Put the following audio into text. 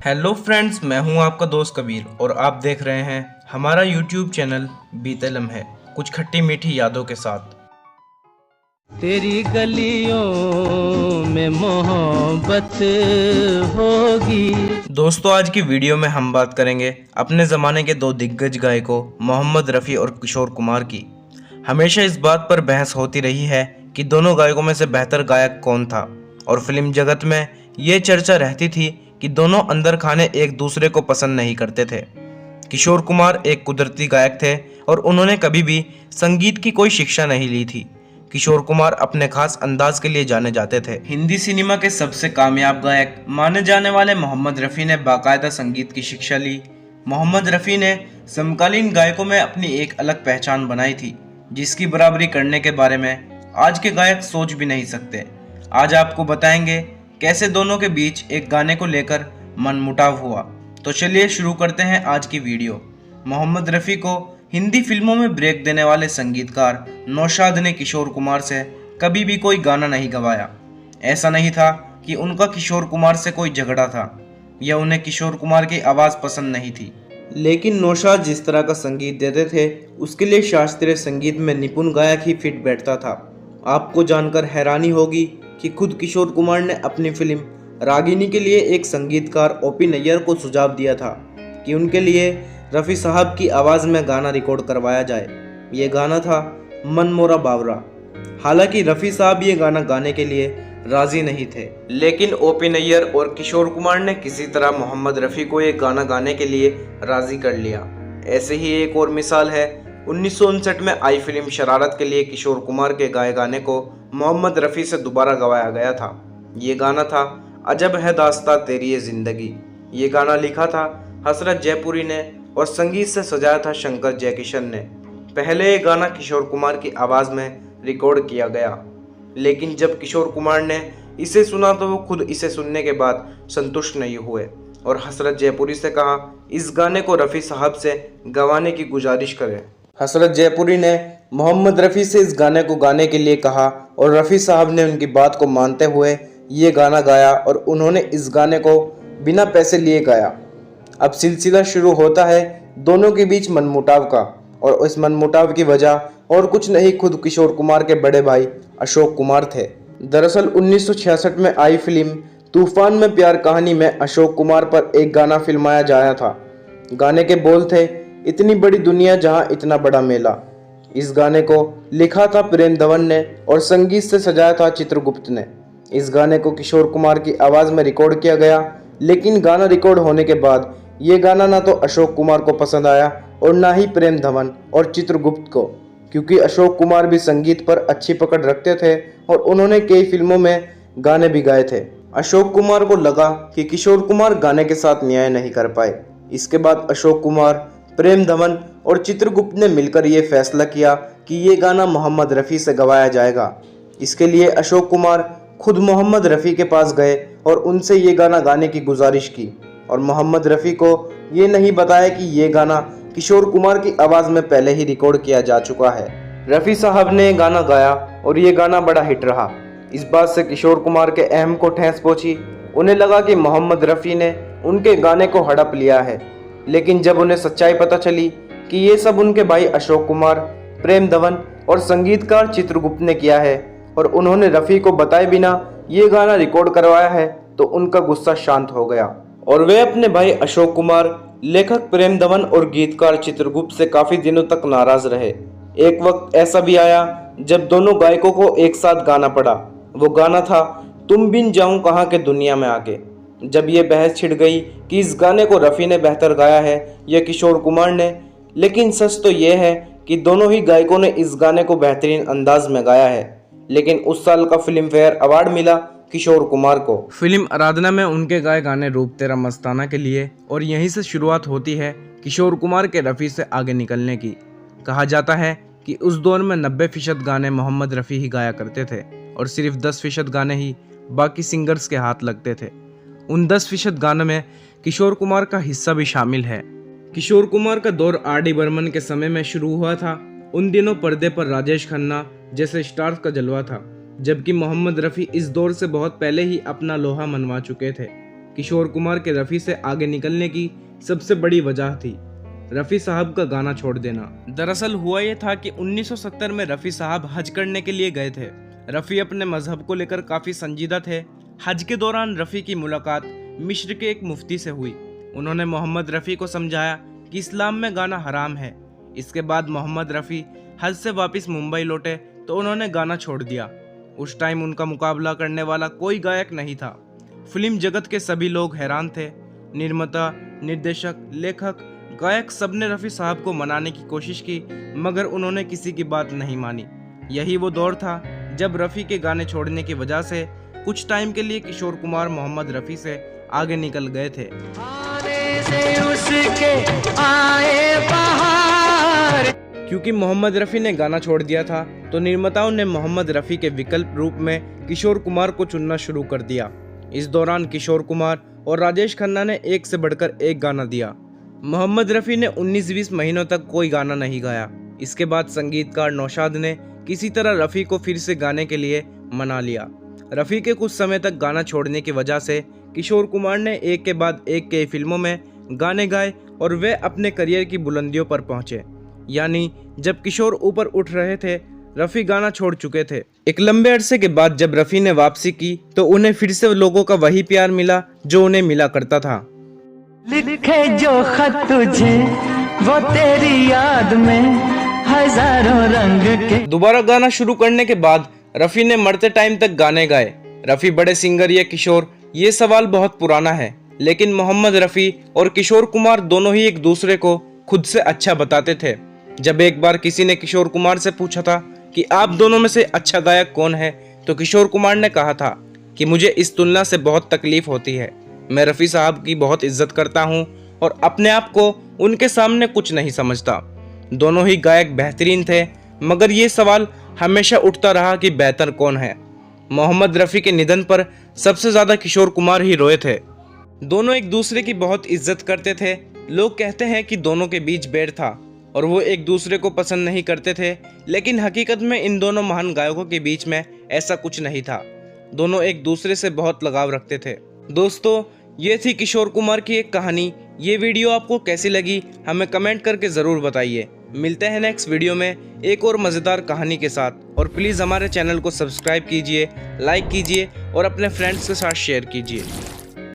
Hello friends, मैं हूं आपका दोस्त कबीर और आप देख रहे हैं हमारा यूट्यूब चैनल बीते लम्हे, कुछ खट्टी मीठी यादों के साथ। तेरी गलियों में मोहब्बत होगी। दोस्तों, आज की वीडियो में हम बात करेंगे अपने ज़माने के दो दिग्गज गायकों मोहम्मद रफ़ी और किशोर कुमार की। हमेशा इस बात पर बहस होती रही है कि दोनों गायकों में से बेहतर गायक कौन था, और फिल्म जगत में ये चर्चा रहती थी कि दोनों अंदर खाने एक दूसरे को पसंद नहीं करते थे। किशोर कुमार एक कुदरती गायक थे और उन्होंने कभी भी संगीत की कोई शिक्षा नहीं ली थी। किशोर कुमार अपने खास अंदाज के लिए जाने जाते थे। हिंदी सिनेमा के सबसे कामयाब गायक माने जाने वाले मोहम्मद रफ़ी ने बाकायदा संगीत की शिक्षा ली। मोहम्मद रफ़ी ने समकालीन गायकों में अपनी एक अलग पहचान बनाई थी, जिसकी बराबरी करने के बारे में आज के गायक सोच भी नहीं सकते। आज आपको बताएंगे कैसे दोनों के बीच एक गाने को लेकर मनमुटाव हुआ। तो चलिए शुरू करते हैं आज की वीडियो। मोहम्मद रफ़ी को हिंदी फिल्मों में ब्रेक देने वाले संगीतकार नौशाद ने किशोर कुमार से कभी भी कोई गाना नहीं गवाया। ऐसा नहीं था कि उनका किशोर कुमार से कोई झगड़ा था या उन्हें किशोर कुमार की आवाज़ पसंद नहीं थी, लेकिन नौशाद जिस तरह का संगीत देते थे उसके लिए शास्त्रीय संगीत में निपुण गायक ही फिट बैठता था। आपको जानकर हैरानी होगी कि खुद किशोर कुमार ने अपनी फिल्म रागिनी के लिए एक संगीतकार ओपी नैयर को सुझाव दिया था कि उनके लिए रफ़ी साहब की आवाज़ में गाना रिकॉर्ड करवाया जाए। ये गाना था मन मोरा बावरा। हालांकि रफ़ी साहब ये गाना गाने के लिए राज़ी नहीं थे, लेकिन ओपी नैयर और किशोर कुमार ने किसी तरह मोहम्मद रफ़ी को ये गाना गाने के लिए राज़ी कर लिया। ऐसे ही एक और मिसाल है 1959 में आई फिल्म शरारत के लिए किशोर कुमार के गाए गाने को मोहम्मद रफ़ी से दोबारा गवाया गया था। ये गाना था अजब है दास्ता तेरी ये ज़िंदगी। ये गाना लिखा था हसरत जयपुरी ने और संगीत से सजाया था शंकर जयकिशन ने। पहले ये गाना किशोर कुमार की आवाज़ में रिकॉर्ड किया गया, लेकिन जब किशोर कुमार ने इसे सुना तो वो खुद इसे सुनने के बाद संतुष्ट नहीं हुए और हसरत जयपुरी से कहा इस गाने को रफ़ी साहब से गवाने की गुजारिश करें। हसरत जयपुरी ने मोहम्मद रफ़ी से इस गाने को गाने के लिए कहा और रफ़ी साहब ने उनकी बात को मानते हुए ये गाना गाया और उन्होंने इस गाने को बिना पैसे लिए गाया। अब सिलसिला शुरू होता है दोनों के बीच मनमुटाव का, और इस मनमुटाव की वजह और कुछ नहीं खुद किशोर कुमार के बड़े भाई अशोक कुमार थे। दरअसल 1966 में आई फिल्म तूफान में प्यार कहानी में अशोक कुमार पर एक गाना फिल्माया जाया था। गाने के बोल थे इतनी बड़ी दुनिया जहां इतना बड़ा मेला। इस गाने को लिखा था प्रेम धवन ने और संगीत से सजाया था चित्रगुप्त ने। इस गाने को किशोर कुमार की आवाज़ में रिकॉर्ड किया गया, लेकिन गाना रिकॉर्ड होने के बाद ये गाना ना तो अशोक कुमार को पसंद आया और ना ही प्रेम धवन और चित्रगुप्त को, क्योंकि अशोक कुमार भी संगीत पर अच्छी पकड़ रखते थे और उन्होंने कई फिल्मों में गाने भी गाए थे। अशोक कुमार को लगा कि किशोर कुमार गाने के साथ न्याय नहीं कर पाए। इसके बाद अशोक कुमार, प्रेम धवन और चित्रगुप्त ने मिलकर ये फैसला किया कि ये गाना मोहम्मद रफ़ी से गवाया जाएगा। इसके लिए अशोक कुमार खुद मोहम्मद रफ़ी के पास गए और उनसे ये गाना गाने की गुजारिश की, और मोहम्मद रफ़ी को ये नहीं बताया कि ये गाना किशोर कुमार की आवाज़ में पहले ही रिकॉर्ड किया जा चुका है। रफ़ी साहब ने गाना गाया और ये गाना बड़ा हिट रहा। इस बात से किशोर कुमार के अहम को ठेस पहुंची। उन्हें लगा कि मोहम्मद रफ़ी ने उनके गाने को हड़प लिया है, लेकिन जब उन्हें सच्चाई पता चली कि ये सब उनके भाई अशोक कुमार, प्रेम धवन और संगीतकार चित्रगुप्त ने किया है और उन्होंने रफ़ी को बताए बिना ये गाना रिकॉर्ड करवाया है, तो उनका गुस्सा शांत हो गया और वे अपने भाई अशोक कुमार, लेखक प्रेम धवन और गीतकार चित्रगुप्त से काफ़ी दिनों तक नाराज रहे। एक वक्त ऐसा भी आया जब दोनों गायकों को एक साथ गाना पड़ा। वो गाना था तुम बिन जाऊं कहाँ के दुनिया में आके। जब ये बहस छिड़ गई कि इस गाने को रफ़ी ने बेहतर गाया है या किशोर कुमार ने, लेकिन सच तो ये है कि दोनों ही गायकों ने इस गाने को बेहतरीन अंदाज में गाया है। लेकिन उस साल का फिल्म फेयर अवार्ड मिला किशोर कुमार को फिल्म आराधना में उनके गाए गाने रूप तेरा मस्ताना के लिए, और यहीं से शुरुआत होती है किशोर कुमार के रफ़ी से आगे निकलने की। कहा जाता है कि उस दौर में 90% गाने मोहम्मद रफ़ी ही गाया करते थे और सिर्फ 10% गाने ही बाकी सिंगर्स के हाथ लगते थे। उन 10% गानों में किशोर कुमार का हिस्सा भी शामिल है। किशोर कुमार का दौर R.D. बर्मन के समय में शुरू हुआ था। उन दिनों पर्दे पर राजेश खन्ना जैसे स्टार्स का जलवा था, जबकि मोहम्मद रफ़ी इस दौर से बहुत पहले ही अपना लोहा मनवा चुके थे। किशोर कुमार के रफ़ी से आगे निकलने की सबसे बड़ी वजह थी रफ़ी साहब का गाना छोड़ देना। दरअसल हुआ ये था कि 1970 में रफ़ी साहब हज करने के लिए गए थे। रफ़ी अपने मजहब को लेकर काफ़ी संजीदा थे। हज के दौरान रफ़ी की मुलाकात मिस्र के एक मुफ्ती से हुई। उन्होंने मोहम्मद रफ़ी को समझाया कि इस्लाम में गाना हराम है। इसके बाद मोहम्मद रफ़ी हज से वापस मुंबई लौटे तो उन्होंने गाना छोड़ दिया। उस टाइम उनका मुकाबला करने वाला कोई गायक नहीं था। फिल्म जगत के सभी लोग हैरान थे। निर्माता, निर्देशक, लेखक, गायक सबने रफ़ी साहब को मनाने की कोशिश की, मगर उन्होंने किसी की बात नहीं मानी। यही वो दौर था जब रफ़ी के गाने छोड़ने की वजह से कुछ टाइम के लिए किशोर कुमार मोहम्मद रफ़ी से आगे निकल गए थे। क्योंकि मोहम्मद रफ़ी ने गाना छोड़ दिया था तो निर्माताओं ने मोहम्मद रफ़ी के विकल्प रूप में किशोर कुमार को चुनना शुरू कर दिया। इस दौरान किशोर कुमार और राजेश खन्ना ने एक से बढ़कर एक गाना दिया। मोहम्मद रफ़ी ने 19-20 महीनों तक कोई गाना नहीं गाया। इसके बाद संगीतकार नौशाद ने किसी तरह रफ़ी को फिर से गाने के लिए मना लिया। रफ़ी के कुछ समय तक गाना छोड़ने की वजह से किशोर कुमार ने एक के बाद एक कई फिल्मों में गाने गाए और वे अपने करियर की बुलंदियों पर पहुंचे। यानी जब किशोर ऊपर उठ रहे थे, रफ़ी गाना छोड़ चुके थे। एक लंबे अरसे के बाद जब रफ़ी ने वापसी की तो उन्हें फिर से लोगों का वही प्यार मिला जो उन्हें मिला करता था। लिखे जो खत तुझे वो तेरी याद में हजारों रंग के। दोबारा गाना शुरू करने के बाद रफ़ी ने मरते टाइम तक गाने गाए। रफ़ी बड़े सिंगर या किशोर, ये सवाल बहुत पुराना है, लेकिन मोहम्मद रफ़ी और किशोर कुमार दोनों ही एक दूसरे को खुद से अच्छा बताते थे। जब एक बार किसी ने किशोर कुमार से पूछा था कि आप दोनों में से अच्छा गायक कौन है, तो किशोर कुमार ने कहा था कि मुझे इस तुलना से बहुत तकलीफ होती है। मैं रफ़ी साहब की बहुत इज्जत करता हूँ और अपने आप को उनके सामने कुछ नहीं समझता। दोनों ही गायक बेहतरीन थे, मगर ये सवाल हमेशा उठता रहा कि बेहतर कौन है। मोहम्मद रफ़ी के निधन पर सबसे ज़्यादा किशोर कुमार ही रोए थे। दोनों एक दूसरे की बहुत इज्जत करते थे। लोग कहते हैं कि दोनों के बीच बैर था और वो एक दूसरे को पसंद नहीं करते थे, लेकिन हकीकत में इन दोनों महान गायकों के बीच में ऐसा कुछ नहीं था। दोनों एक दूसरे से बहुत लगाव रखते थे। दोस्तों, ये थी किशोर कुमार की एक कहानी। ये वीडियो आपको कैसी लगी हमें कमेंट करके ज़रूर बताइए। मिलते हैं नेक्स्ट वीडियो में एक और मज़ेदार कहानी के साथ। और प्लीज़ हमारे चैनल को सब्सक्राइब कीजिए, लाइक कीजिए और अपने फ्रेंड्स के साथ शेयर कीजिए।